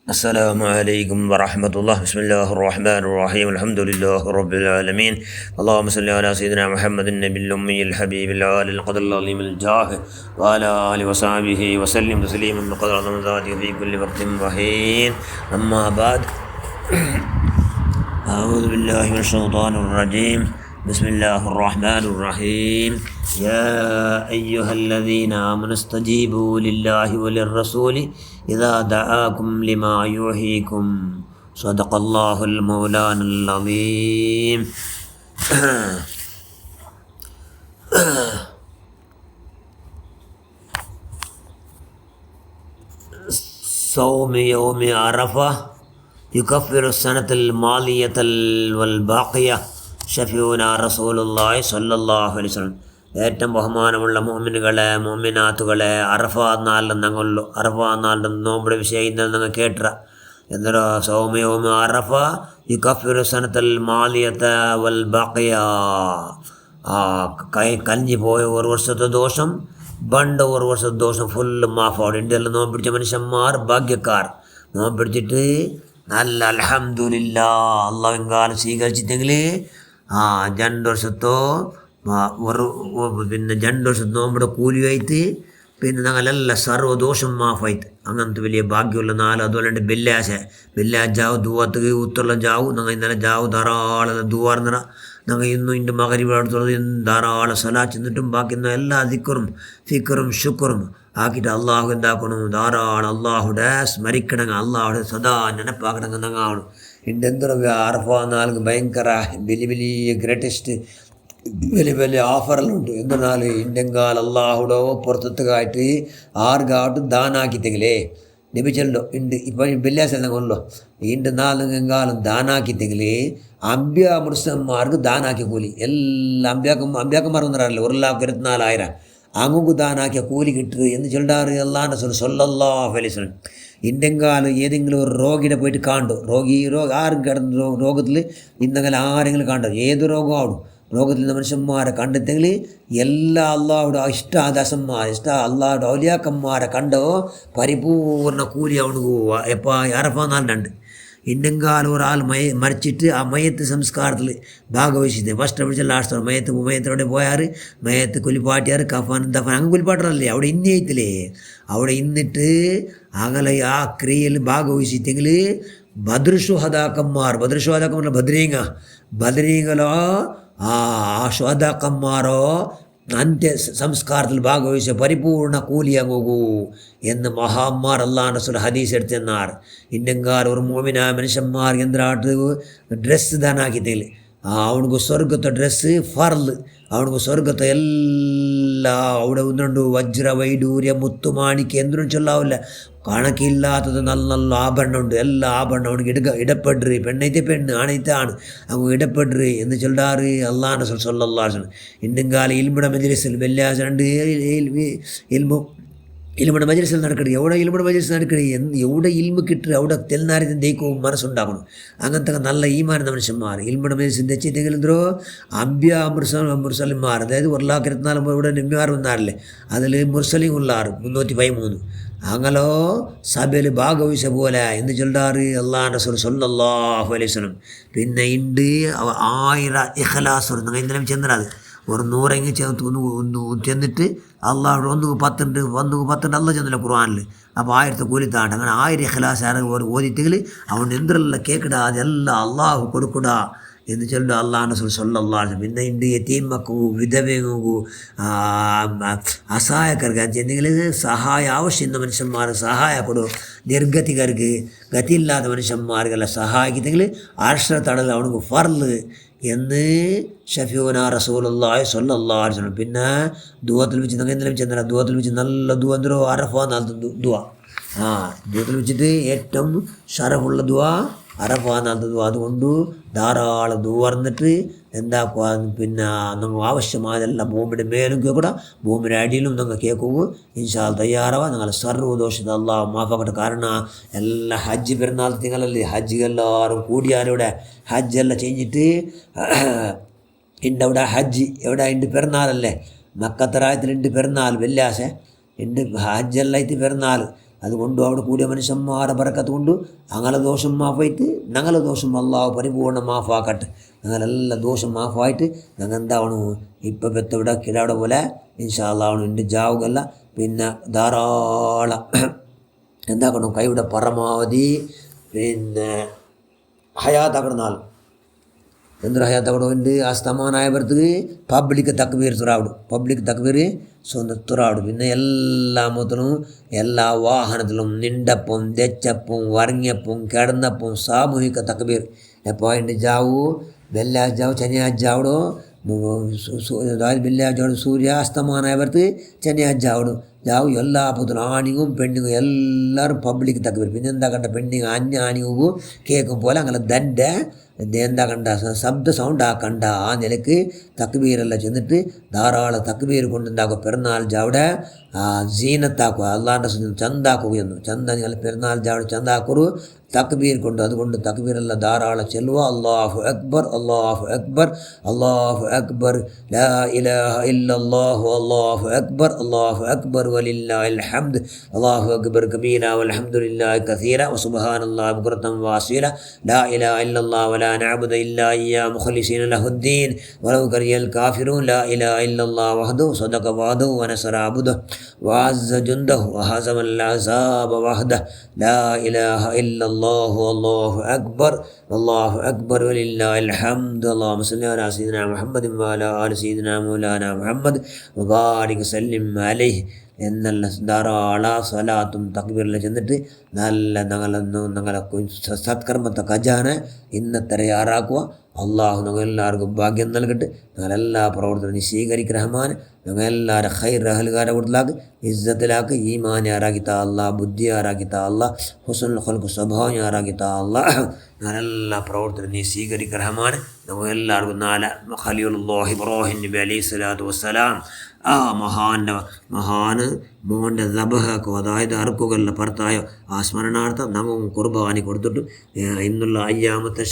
السلام عليكم ورحمة الله. بسم الله الرحمن الرحيم. الحمد لله رب العالمين. اللهم صل على سيدنا محمد النبي الأمي الحبيب العالي القدر العظيم الجاه وعلى آله وصحبه وسلم تسليما بقدر عظم ذاته في كل وقت وحين. أما بعد، أعوذ بالله من الشيطان الرجيم. بسم الله الرحمن الرحيم. يا أيها الذين آمنوا استجيبوا لله وللرسول إذا دعاكم لما يحييكم. صدق الله المولانا العظيم. صوم يوم عرفة يكفر السنة الماضية والباقية. ഷഫീഉനാ റസൂലുള്ളാഹി സ്വല്ലല്ലാഹു അലൈഹി വസല്ലം. ഏറ്റവും ബഹുമാനമുള്ള മുഅ്മിനുകളെ മുഅ്മിനാത്തുകളെ, അറഫാ നാളിൻ്റെ നോമ്പിടെ വിഷയം ഇന്നലെ നിങ്ങൾ കേട്ട എന്നൊരു സൗമ്യവും അറഫ യുകഫിറു സനത്തൽ മാലിയത വൽ ബഖിയ. കഞ്ഞി പോയ ഒരു വർഷത്തെ ദോഷം, പണ്ട് ഒരു വർഷത്തെ ദോഷം ഫുള്ള് മാഫാവും. ഇന്ത്യയിൽ നോമ്പ് പിടിച്ച മനുഷ്യന്മാർ ഭാഗ്യക്കാർ. നോമ്പ് പിടിച്ചിട്ട് നല്ല അൽഹംദുലില്ലാഹ് അള്ളാഹുവിൻ സ്വീകരിച്ചിട്ടെങ്കിൽ 2 വർഷത്തോ പിന്നെ 2 വർഷത്തെ നോമ്പിടെ കൂലിയായിട്ട് പിന്നെ ഞങ്ങളെല്ലാം സർവ്വദോഷം മാഫായിട്ട് അങ്ങനത്തെ വലിയ ഭാഗ്യമുള്ള നാല്. അതുപോലെ ബെല്ലാ ജാവ് ദുവാത്ത് ഉത്തുള്ള ജാവ് ഞങ്ങൾ ഇന്നലെ ജാവ് ധാരാളം ദുവാർന്നിറ ഞങ്ങൾ ഇന്നും ഇൻ്റെ മകരിവിടത്തുള്ളത് ധാരാളം സലാത്ത് ചെന്നിട്ടും ബാക്കി എല്ലാ ദിക്കറും ഫിക്കറും ശുക്റും ആക്കിയിട്ട് അള്ളാഹു എന്താക്കണം, ധാരാളം അള്ളാഹുടെ സ്മരിക്കണങ്ങ, അള്ളാഹുടെ സദാ നെനപ്പാക്കണങ്ങ ഞങ്ങൾ ഇൻ്റെ എന്തൊരു അറഫ നാൾക്ക് ഭയങ്കര വലിയ ഗ്രേറ്റസ്റ്റ് വലിയ ഓഫറെല്ലാം ഉണ്ട്. എന്തെന്നാൽ ഇൻ്റെങ്കാൽ അള്ളാഹുടെ പുറത്തെത്തുകായിട്ട് ആർക്കാട്ടും ദാനാക്കിത്തെങ്കിലേ ലഭിച്ചല്ലോ ഉണ്ട്. ഇപ്പം വെള്ളിയാഴ്ച കൊണ്ടല്ലോ ഇണ്ട് നാലെങ്കാലം ദാനാക്കിത്തെങ്കിൽ മുർസന്മാർക്ക് ദാനാക്കിയ കൂലി എല്ലാ അമ്പ്യാക്കന്മാർക്കൊന്നും അറിയില്ല. 1,24,000 അങ്ങുക്ക് ദാനാക്കിയ കൂലി കിട്ടുക എന്ന് ചൊല്ലാറ് അല്ലാഹുവിൻ്റെ റസൂൽ സ്വല്ലല്ലാഹു അലൈഹി വസല്ലം. ഇൻ്റെങ്കാലം ഏതെങ്കിലും ഒരു രോഗിനെ പോയിട്ട് കാണും. ആരും കിടന്ന രോഗത്തിൽ ഇന്നെങ്കിലും ആരെങ്കിലും കണ്ടോ, ഏത് രോഗമാവും രോഗത്തിൽ നിന്ന് മനുഷ്യന്മാരെ കണ്ടെത്തെങ്കിൽ എല്ലാ അള്ളാഹുടെ ഇഷ്ടാദാസന്മാർ അള്ളാഹുടെ ഔലിയാക്കന്മാരെ കണ്ടോ പരിപൂർണ കൂലി അവന് പോവുക. എപ്പോൾ അറഫാ നാളിനുണ്ട്. ഇന്നെങ്കാലം ഒരാൾ മരിച്ചിട്ട് ആ മയത്ത് സംസ്കാരത്തിൽ ഭാഗവഹിച്ചത് ഫസ്റ്റ് പിടിച്ച ലാസ്റ്റ് മയത്തോടെ പോയാൽ മയത്ത് കുലിപ്പാട്ടിയാർ കഫാൻ ദഫാൻ അങ്ങ് കുലിപ്പാട്ടറല്ലേ അവിടെ ഇന്നയിത്തില്ലേ. അവിടെ ഇന്നിട്ട് അങ്ങനെ ആ ക്രിയയിൽ ഭാഗവഹിച്ചിട്ടെങ്കിൽ ബദ്രഷുഹദാക്കന്മാർ ബദ്രീങ്ങളോ ആ ശ്വദാക്കന്മാരോ അന്ത്യ സംസ്കാരത്തിൽ ഭാഗവഹിച്ച പരിപൂർണ കൂലിയാകൂ എന്ന് മഹാന്മാർ അല്ലാഹുവിൻ്റെ റസൂൽ ഹദീസ് എടുത്തെന്നാർ. ഇന്നെങ്കാൽ ഒരു മോമിനായ മനുഷ്യന്മാർ എന്തിനാട്ട് ഡ്രസ്സ് ദാനാക്കിയിട്ടില്ല. അവനക്ക് സ്വർഗത്തെ ഡ്രസ്സ് ഫർള്. അവനക്ക് സ്വർഗത്തെ എല്ലാ അവിടെ ഒന്നുണ്ട് വജ്ര വൈഡൂര്യ മുത്തുമാണിക്ക് എന്തിനും ചൊല്ലാവില്ല, കണക്കില്ലാത്തത് നല്ല നല്ല ആഭരണമുണ്ട്. എല്ലാ ആഭരണം അവനക്ക് ഇടപെടറ്. പെണ്ണൈത്തെ പെണ്ണ്, ആണൈത്തെ ആണ്, അവൻ ഇടപെടറ് എന്ന് ചൊല്ലാറ് അല്ലാഹുവിൻ്റെ റസൂൽ സ്വല്ലല്ലാഹു അലൈഹി വസല്ലം. ഇന്നെങ്കാലം ഇൽമുടെ മജ്ലിസിൽ വെള്ളിയാഴ്ച 2 ഇൽമുടെ മജ്ലിസിൽ നടക്കണേ. എവിടെ ഇൽമുടെ മജ്ലിസ് നടക്കണേ, എവിടെ ഇൽമു കിട്ടുക അവിടെ തെൽനാരത്തിന് ദൈക്കവും മനസ്സുണ്ടാക്കണം. അങ്ങനത്തെ നല്ല ഈമാനുന്ന മനുഷ്യന്മാർ ഇൽമുടെ മജ്ലിസിൽ തെച്ചിട്ടെങ്കിൽ എന്തോ മുർസലിന്മാർ, അതായത് 1,24,000 ഇവിടെ നബിമാർ വന്നാറില്ലേ, അതിൽ മുർസലിം ഉള്ളാറ് 313. അങ്ങനോ സഭയിൽ ഭാഗവഹിച്ച പോലെ എന്ന് ചൊല്ലാറ് അല്ലാഹുവിൻ്റെ റസൂൽ സ്വല്ലല്ലാഹു അലൈഹി വസല്ലം. പിന്നെ ഉണ്ട് 1000 ഇഖ്ലാസ് നിങ്ങൾ ഇന്നലെ ചെന്നത് ഒരു 100 ചെന്നിട്ട് അള്ളാഹു 1 അല്ല ചെന്നില്ല ഖുർആനിൽ. അപ്പോൾ 1000 കൂലി താണ്ട് അങ്ങനെ 1000 ഇഖ്ലാസ് ഓതിട്ടെങ്കിൽ അവൻ എന്തെല്ലാം കേൾക്കടാ അതെല്ലാം അള്ളാഹു കൊടുക്കടാ എന്ന് ചൊല്ലുക അല്ലാഹുവിൻ്റെ റസൂൽ സ്വല്ലല്ലാഹു അലൈഹി വസല്ലം. പിന്നെ ഉണ്ട് യതീമക്കു വിധവങ്ങൾക്കു അസഹായക്കാർക്ക് എന്തെങ്കിലും സഹായം ആവശ്യമുള്ള മനുഷ്യന്മാർ സഹായ കൊടു. നിർഗതികർക്ക് ഗതിയില്ലാത്ത മനുഷ്യന്മാർക്കെല്ലാം സഹായിക്കുന്നെങ്കിൽ അർശത്തടൽ അവനക്ക് ഫർള് എന്ന് ഷഫീഉനാ റസൂലുള്ളാഹി സ്വല്ലല്ലാഹു അലൈഹി വസല്ലം. പിന്നെ ദുആത്തിൽ വെച്ച് എന്തെങ്കിലും ചെന്നാൽ ദുആത്തിൽ വെച്ച് നല്ല ദുആ എന്തോ അറഫാ നാളത്തെ ദുആ. ദുആത്തിൽ വെച്ചിട്ട് ഏറ്റവും ഷറഫുള്ള ദുആ അറഫാ നാളത്തെ ദുആ. അതുകൊണ്ട് ധാരാളം ദുആർന്നിട്ട് എന്താക്കുക, പിന്നെ നിങ്ങൾ ആവശ്യമായതെല്ലാം ഭൂമിയുടെ മേലും കേൾക്കൂടാ, ഭൂമിയുടെ അടിയിലും നിങ്ങൾ കേൾക്കുക. ഇൻഷാ അല്ലാഹ് തയ്യാറാവുക. നിങ്ങൾ സർവ്വദോഷത്തെ അല്ലാഹു മാഫാക്കട്ടെ. കാരണം എല്ലാ ഹജ്ജ് പെരുന്നാൾ തിങ്ങളല്ലേ, ഹജ്ജ് എല്ലാവരും കൂടിയാലിവിടെ ഹജ്ജെല്ലാം കഴിഞ്ഞിട്ട് അവിടെ ഹജ്ജ് എവിടെ ഉണ്ട് പെരുന്നാളല്ലേ, മക്കത്തറായത്തിലുണ്ട് പെരുന്നാൾ വെള്ളിയാഴ്ച ഉണ്ട്, ഹജ്ജെല്ലാം ഇത് പെരുന്നാൾ അതുകൊണ്ട് അവിടെ കൂടിയ മനുഷ്യന്മാരെ ബറക്കത്ത് കൊണ്ട് അങ്ങനെ ദോഷം മാഫായിട്ട് ഞങ്ങളെ ദോഷം അള്ളാഹു പരിപൂർണ്ണം മാഫാക്കട്ടെ. ഞങ്ങളെല്ലാം ദോഷം മാഫായിട്ട് ഞങ്ങൾ എന്താവണം ഇപ്പം പെത്തവിടെ കിടാവിടെ പോലെ ഇൻഷാ അള്ളാഹ് ഉണ്ട് ജാവുകല്ല. പിന്നെ ധാരാളം എന്താക്കണം കൈയുടെ പരമാവധി പിന്നെ ഹയാത്താക്കണം. നാൾ എന്തൊരു ഹയാത്താക്കണം ഉണ്ട് ആ സ്തമാനായവർക്ക് പബ്ലിക് തക്ബീർ തുറാവിടും. പബ്ലിക് തക്ബീർ സ്വന്തം തുറാവിടും. പിന്നെ എല്ലാ മൊത്തലും എല്ലാ വാഹനത്തിലും നിണ്ടപ്പം തെച്ചപ്പം വറങ്ങിയപ്പം കിടന്നപ്പം സാമൂഹിക തക്ബീർ എപ്പോൾ ഉണ്ട് ജാവു വെള്ളിയാഴ്ച ജാവ് ശനിയാഴ്ച ജാവിടും. അതായത് വെള്ളിയാഴ്ച ജാവിടും സൂര്യാസ്തമാനായവർക്ക് ശനിയാഴ്ച ജാവിടും ജാവും എല്ലാ പൊത്തും ആണിങ്ങും പെണ്ണിങ്ങും എല്ലാവരും പബ്ലിക് തക്ബീർ. പിന്നെ എന്താ കണ്ട പെണ്ണിങ് ആണിങ്ങും കേൾക്കും പോലെ അങ്ങനെ ദൻ്റെ എന്താ കണ്ട ശബ്ദ സൗണ്ട് ആക്കണ്ട ആ നിലക്ക് തക്ബീരെല്ലാം ചെന്നിട്ട് ധാരാളം തക്ബീർ കൊണ്ട് എന്താക്കുക പെരുന്നാൾ ജാവിടെ സീനത്താക്കുക അള്ളാൻ്റെ ചന്താക്കുകയെന്നു ചന്ത നിങ്ങൾ പെരുന്നാൾ ജാവിടെ ചന്താക്കൊരു തക്ബീർ കൊണ്ട്. അതുകൊണ്ട് തക്ബീരെല്ലാം ധാരാളം ചെല്ലുക. അല്ലാഹു അക്ബർ അല്ലാഹു അക്ബർ അല്ലാഹു അക്ബർ ലാ ഇലാഹ ഇല്ലല്ലാഹു അല്ലാഹു അക്ബർ അല്ലാഹു അക്ബർ വലില്ലാഹിൽ ഹംദ് അല്ലാഹു അക്ബർ കബീറ വൽഹംദുലില്ലാഹി കസീറ വസുബ്ഹാനല്ലാഹി ബുക്റതൻ വഅസീല ലാ ഇലാഹ ഇല്ലല്ലാഹു വലാ നഅബുദു ഇല്ലാ ഇയ്യാഹു മുഖ്ലിസീന ലഹുദ്ദീൻ വലൗ കറിയൽ കാഫിറൂൻ ലാ ഇലാഹ ഇല്ലല്ലാഹു വഹ്ദഹു സദഖ വഅദഹു വനസറ അബ്ദഹു വഅസ്സ ജുൻദഹു വഹസമൽ അഹ്സാബ വഹ്ദഹു ലാ ഇലാഹ ഇല്ലല്ലാഹു അല്ലാഹു അക്ബർ അല്ലാഹു അക്ബർ വലില്ലാഹിൽ ഹംദ്. അല്ലാഹുമ്മ സ്വല്ലി അലാ സയ്യിദിനാ മുഹമ്മദിൻ വഅലാ ആലി സയ്യിദിനാ മൗലാനാ മുഹമ്മദ് വബാരിക് സല്ലിം അലൈഹി എന്നുള്ള ധാരാളം സ്വലാത്തും തക്ബീറിലും ചെന്നിട്ട് നല്ല ഞങ്ങളെ സത്കർമ്മത്തെ ഖജാന ഇന്നത്തെ തയ്യാറാക്കുക. അള്ളാഹു ഞങ്ങളെല്ലാവർക്കും ഭാഗ്യം നൽകട്ടെ. ഞങ്ങളെല്ലാ പ്രവർത്തനവും സ്വീകരിക്കുക റഹ്മാൻ. ഞങ്ങളെല്ലാവരും ഖൈർ അഹ്ലുകാരെ വീട്ടിലാക്ക് ഇസ്സത്തിലാക്ക് ഈമാൻ ആറാക്കിത്താ അല്ലാ ബുദ്ധി ആറാക്കിത്താ അല്ലാ ഹുസ്നുൽ ഖൽഖ് സ്വഭാവം ആറാക്കിത്താ അല്ലാ. ഞങ്ങളെല്ലാ പ്രവർത്തനവും സ്വീകരിക്കുക റഹ്മാൻ. ഞങ്ങളെല്ലാവർക്കും നാല് ഖലീലുല്ലാഹി ഇബ്രാഹിം നബി അലൈഹി സ്വലാത്തു വസ്സലാം ആ മഹാന് മോൻ്റെ ദബഹക്കോ അതായത് അറുക്കുകളുടെ പുറത്തായോ ആ സ്മരണാർത്ഥം നമുക്ക് കുർബാനി കൊടുത്തിട്ട് ഇന്നുള്ള അയ്യാമത്തെ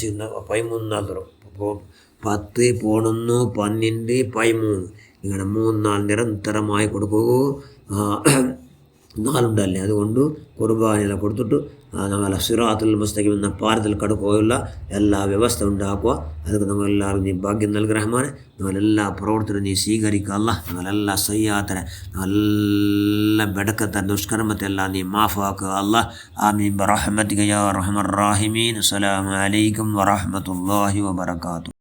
13 തുടങ്ങും 10, 11, 12, 13 ഇങ്ങനെ 3 നാൾ നിരന്തരമായി കൊടുക്കൂ. നാളുണ്ടല്ലേ അതുകൊണ്ട് കുർബാനെല്ലാം കൊടുത്തിട്ട് ഞങ്ങളെ സിറാത്തുൽ മുസ്തഖീം എന്ന പാരത്തിൽ കടക്കുകയുള്ള എല്ലാ വ്യവസ്ഥ ഉണ്ടാക്കുക. അതൊക്കെ ഞങ്ങളെല്ലാവരും നീ ഭാഗ്യം നൽകി റഹ്മാനെ. ഞങ്ങളെല്ലാ പ്രവർത്തനവും നീ സ്വീകരിക്കുക അല്ലാ. ഞങ്ങളെല്ലാ സയ്യാത്തനെ ഞങ്ങളെല്ലാം ബെടക്കത്തെ ദുഷ്കർമ്മത്തെല്ലാം നീ മാഫാക്കുക അല്ലാ. ആമീൻ ബിറഹ്മതിക യാ അർഹമർ റാഹിമീൻ. അസ്സലാമു അലൈക്കും വറഹ്മത്തുള്ളാഹി വബറകാതുഹു.